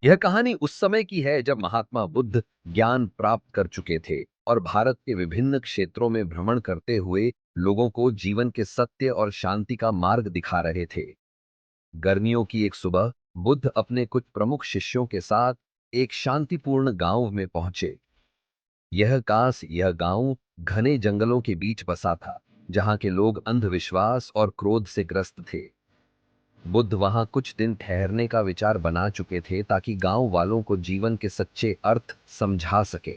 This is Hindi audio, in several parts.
यह कहानी उस समय की है जब महात्मा बुद्ध ज्ञान प्राप्त कर चुके थे और भारत के विभिन्न क्षेत्रों में भ्रमण करते हुए लोगों को जीवन के सत्य और शांति का मार्ग दिखा रहे थे। गर्मियों की एक सुबह बुद्ध अपने कुछ प्रमुख शिष्यों के साथ एक शांतिपूर्ण गांव में पहुंचे। यह गांव घने जंगलों के बीच बसा था, जहां के लोग अंधविश्वास और क्रोध से ग्रस्त थे। बुद्ध वहां कुछ दिन ठहरने का विचार बना चुके थे ताकि गांव वालों को जीवन के सच्चे अर्थ समझा सके।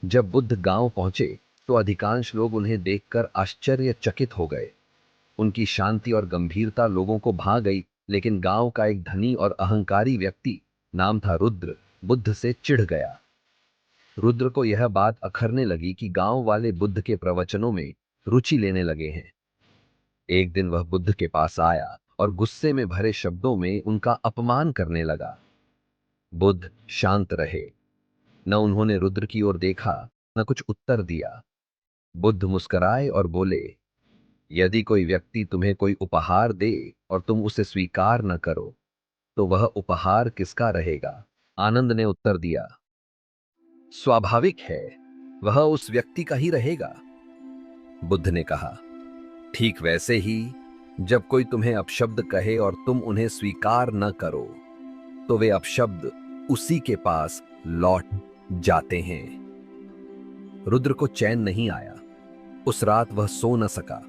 जब बुद्ध गांव पहुंचे तो अधिकांश लोग उन्हें देखकर आश्चर्यचकित हो गए। उनकी शांति और गंभीरता लोगों को भा गई, लेकिन गांव का एक धनी और अहंकारी व्यक्ति, नाम था रुद्र, बुद्ध से चिढ़ गया। रुद्र को यह बात अखरने लगी कि गांव वाले बुद्ध के प्रवचनों में रुचि लेने लगे हैं। एक दिन वह बुद्ध के पास आया और गुस्से में भरे शब्दों में उनका अपमान करने लगा। बुद्ध शांत रहे। न उन्होंने रुद्र की ओर देखा, न कुछ उत्तर दिया। बुद्ध मुस्कुराए और बोले, यदि कोई व्यक्ति तुम्हें कोई उपहार दे और तुम उसे स्वीकार न करो, तो वह उपहार किसका रहेगा? आनंद ने उत्तर दिया, स्वाभाविक है, वह उस व्यक्ति का ही रहेगा। बुद्ध ने कहा, ठीक वैसे ही जब कोई तुम्हें अपशब्द कहे और तुम उन्हें स्वीकार न करो, तो वे अपशब्द उसी के पास लौट जाते हैं। रुद्र को चैन नहीं आया। उस रात वह सो न सका।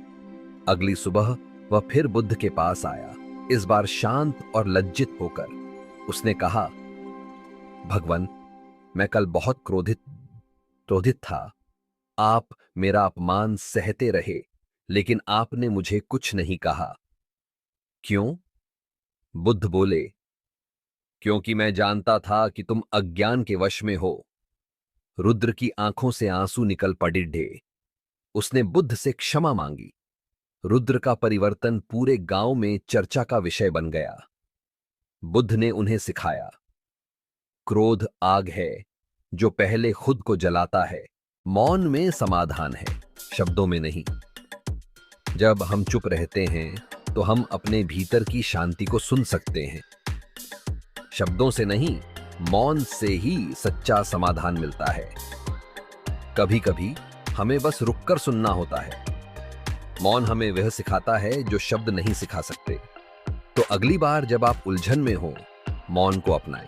अगली सुबह वह फिर बुद्ध के पास आया, इस बार शांत और लज्जित होकर। उसने कहा, भगवान, मैं कल बहुत क्रोधित था। आप मेरा अपमान सहते रहे, लेकिन आपने मुझे कुछ नहीं कहा। क्यों? बुद्ध बोले, क्योंकि मैं जानता था कि तुम अज्ञान के वश में हो। रुद्र की आंखों से आंसू निकल पड़े। उसने बुद्ध से क्षमा मांगी। रुद्र का परिवर्तन पूरे गांव में चर्चा का विषय बन गया। बुद्ध ने उन्हें सिखाया, क्रोध आग है जो पहले खुद को जलाता है। मौन में समाधान है, शब्दों में नहीं। जब हम चुप रहते हैं तो हम अपने भीतर की शांति को सुन सकते हैं। शब्दों से नहीं, मौन से ही सच्चा समाधान मिलता है। कभी कभी हमें बस रुककर सुनना होता है। मौन हमें वह सिखाता है जो शब्द नहीं सिखा सकते। तो अगली बार जब आप उलझन में हो, मौन को अपनाएं।